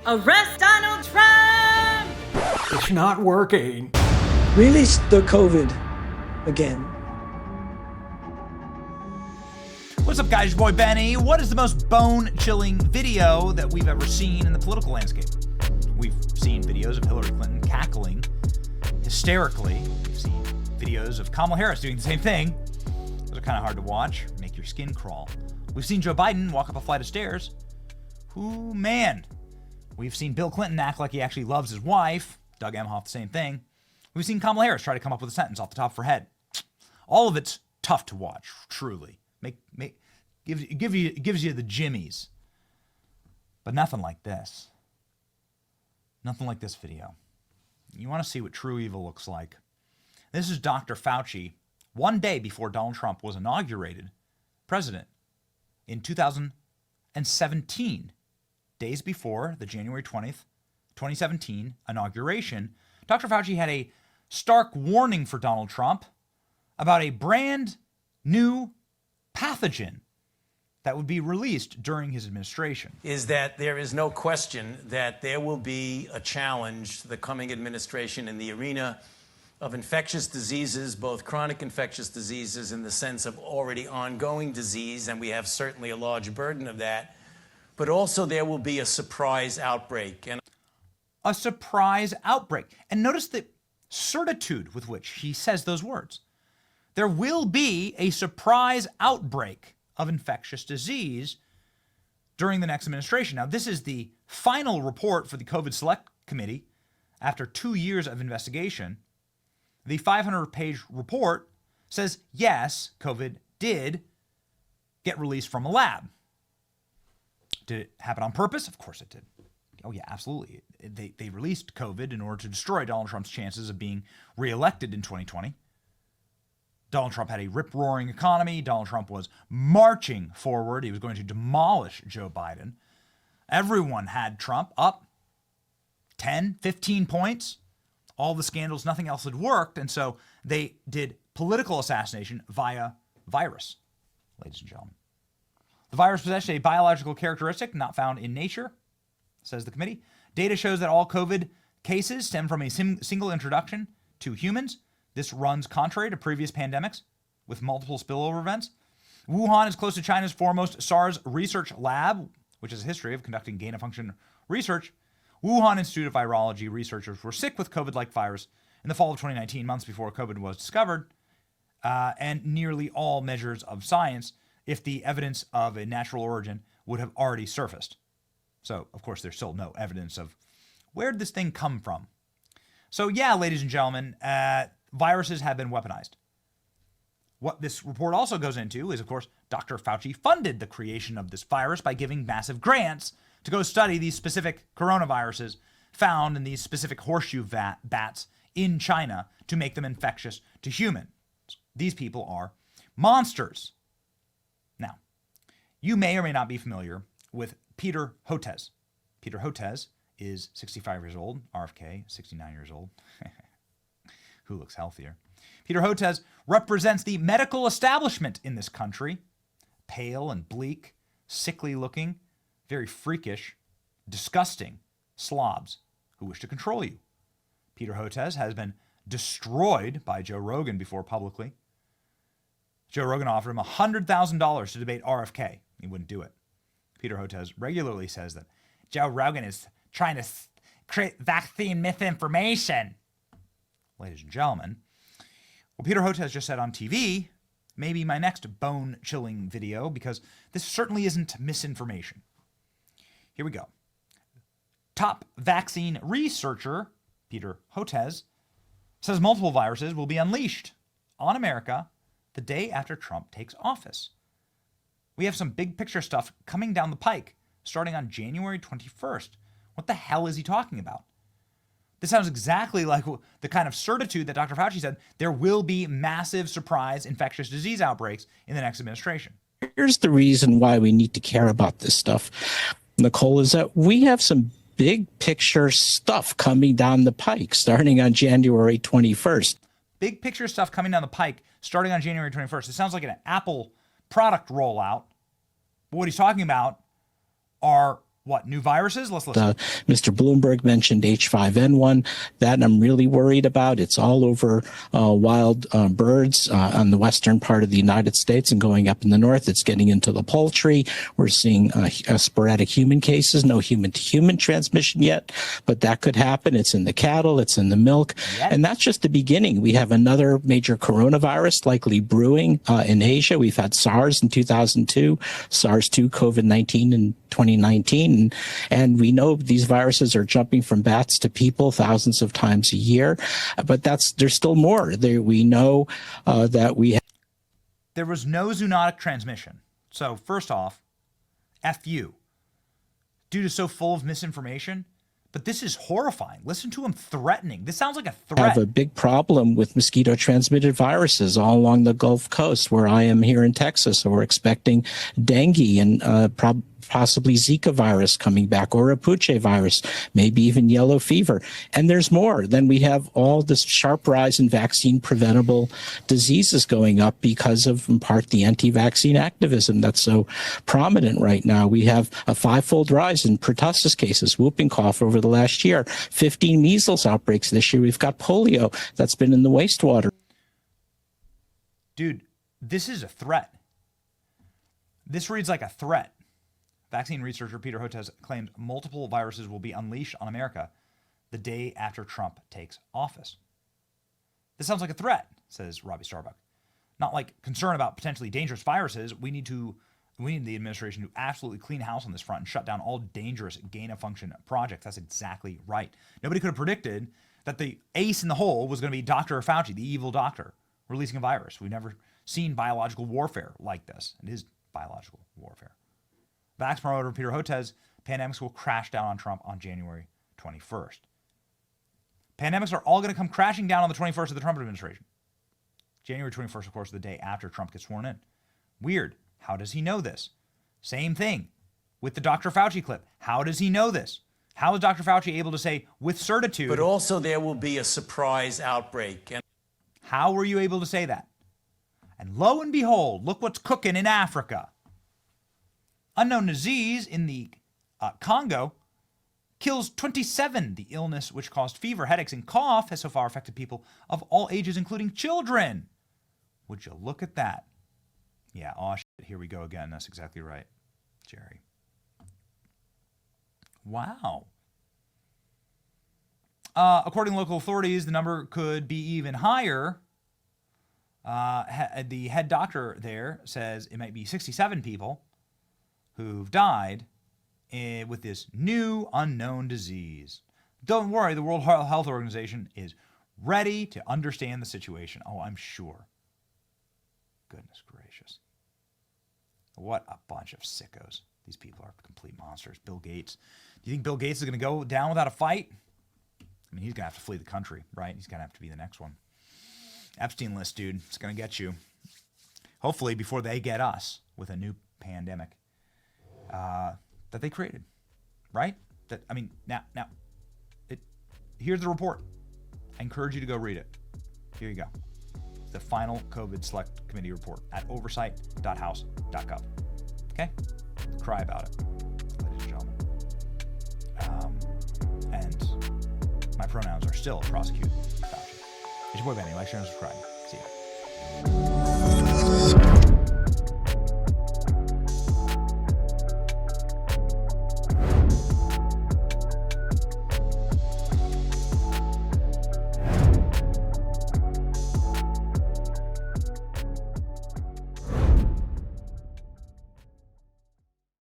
Arrest Donald Trump! It's not working. Release the COVID again. What's up, guys? Your boy Benny. What is the most bone-chilling video that we've ever seen in the political landscape? We've seen videos of Hillary Clinton cackling hysterically. We've seen videos of Kamala Harris doing the same thing. Those are kind of hard to watch, make your skin crawl. We've seen Joe Biden walk up a flight of stairs. Ooh, man. We've seen Bill Clinton act like he actually loves his wife. Doug Emhoff, the same thing. We've seen Kamala Harris try to come up with a sentence off the top of her head. All of it's tough to watch, truly. Gives you the jimmies. But nothing like this. Nothing like this video. You want to see what true evil looks like. This is Dr. Fauci, one day before Donald Trump was inaugurated president in 2017. Days before the January 20th, 2017 inauguration, Dr. Fauci had a stark warning for Donald Trump about a brand new pathogen that would be released during his administration. Is that there is no question that there will be a challenge to the coming administration in the arena of infectious diseases, both chronic infectious diseases in the sense of already ongoing disease, and we have certainly a large burden of that, but also there will be a surprise outbreak. A surprise outbreak. And notice the certitude with which he says those words. There will be a surprise outbreak of infectious disease during the next administration. Now, this is the final report for the COVID Select Committee after 2 years of investigation. The 500-page report says, yes, COVID did get released from a lab. Did it happen on purpose? Of course it did. Oh, yeah, absolutely. They released COVID in order to destroy Donald Trump's chances of being reelected in 2020. Donald Trump had a rip-roaring economy. Donald Trump was marching forward. He was going to demolish Joe Biden. Everyone had Trump up 10, 15 points. All the scandals, nothing else had worked. And so they did political assassination via virus, ladies and gentlemen. The virus possessed a biological characteristic not found in nature, says the committee. Data shows that all COVID cases stem from a single introduction to humans. This runs contrary to previous pandemics with multiple spillover events. Wuhan is close to China's foremost SARS research lab, which has a history of conducting gain-of-function research. Wuhan Institute of Virology researchers were sick with COVID-like virus in the fall of 2019, months before COVID was discovered, and nearly all measures of science, if the evidence of a natural origin would have already surfaced. So, of course, there's still no evidence of where did this thing come from. So, yeah, ladies and gentlemen, viruses have been weaponized. What this report also goes into is, of course, Dr. Fauci funded the creation of this virus by giving massive grants to go study these specific coronaviruses found in these specific horseshoe bats in China to make them infectious to humans. These people are monsters. Now, you may or may not be familiar with Peter Hotez. Peter Hotez is 65 years old, RFK, 69 years old. Who looks healthier? Peter Hotez represents the medical establishment in this country. Pale and bleak, sickly looking, very freakish, disgusting slobs who wish to control you. Peter Hotez has been destroyed by Joe Rogan before publicly. Joe Rogan offered him $100,000 to debate RFK. He wouldn't do it. Peter Hotez regularly says that Joe Rogan is trying to create vaccine misinformation. Ladies and gentlemen, well, Peter Hotez just said on TV, maybe my next bone-chilling video, because this certainly isn't misinformation. Here we go. Top vaccine researcher, Peter Hotez, says multiple viruses will be unleashed on America the day after Trump takes office. We have some big picture stuff coming down the pike starting on January 21st. What the hell is he talking about? This sounds exactly like the kind of certitude that Dr. Fauci said there will be massive surprise infectious disease outbreaks in the next administration. Here's the reason why we need to care about this stuff, Nicole, is that we have some big picture stuff coming down the pike starting on January 21st. Big picture stuff coming down the pike starting on January 21st. It sounds like an Apple product rollout. But what he's talking about are What, new viruses? Let's listen. Mr. Bloomberg mentioned H5N1. That I'm really worried about. It's all over wild birds on the western part of the United States and going up in the north. It's getting into the poultry. We're seeing sporadic human cases, no human-to-human transmission yet, but that could happen. It's in the cattle. It's in the milk. Yep. And that's just the beginning. We have another major coronavirus likely brewing in Asia. We've had SARS in 2002, SARS-2, COVID-19 in 2019. And we know these viruses are jumping from bats to people thousands of times a year, but there's still more. We know that we have. There was no zoonotic transmission. So first off, F you. Dude is so full of misinformation. But this is horrifying. Listen to him threatening. This sounds like a threat. Have a big problem with mosquito-transmitted viruses all along the Gulf Coast, where I am here in Texas. So we're expecting dengue and possibly Zika virus coming back, or a Puche virus, maybe even yellow fever. And there's more. Then we have all this sharp rise in vaccine-preventable diseases going up because of, in part, the anti-vaccine activism that's so prominent right now. We have a 5-fold rise in pertussis cases, whooping cough over the last year, 15 measles outbreaks this year. We've got polio that's been in the wastewater. Dude, this is a threat. This reads like a threat. Vaccine researcher Peter Hotez claims multiple viruses will be unleashed on America the day after Trump takes office. This sounds like a threat, says Robbie Starbuck. Not like concern about potentially dangerous viruses. We need the administration to absolutely clean house on this front and shut down all dangerous gain-of-function projects. That's exactly right. Nobody could have predicted that the ace in the hole was going to be Dr. Fauci, the evil doctor, releasing a virus. We've never seen biological warfare like this. It is biological warfare. Vax promoter Peter Hotez, pandemics will crash down on Trump on January 21st. Pandemics are all going to come crashing down on the 21st of the Trump administration. January 21st, of course, the day after Trump gets sworn in. Weird. How does he know this? Same thing with the Dr. Fauci clip. How does he know this? How is Dr. Fauci able to say with certitude? But also there will be a surprise outbreak. And how were you able to say that? And lo and behold, look what's cooking in Africa. Unknown disease in the Congo kills 27. The illness, which caused fever, headaches, and cough, has so far affected people of all ages, including children. Would you look at that? Yeah, oh shit, here we go again. That's exactly right, Jerry. Wow. According to local authorities, the number could be even higher. The head doctor there says it might be 67 people who've died with this new unknown disease. Don't worry, the World Health Organization is ready to understand the situation. Oh, I'm sure. Goodness gracious. What a bunch of sickos. These people are complete monsters. Bill Gates. Do you think Bill Gates is going to go down without a fight? I mean, he's going to have to flee the country, right? He's going to have to be the next one. Epstein list, dude. It's going to get you. Hopefully before they get us with a new pandemic that they created, right? Here's the report. I encourage you to go read it. Here you go. The final COVID Select Committee report at oversight.house.gov. Okay? Cry about it, ladies and gentlemen. And my pronouns are still prosecute Fauci. It's your boy Benny. Like, share, and subscribe. See ya.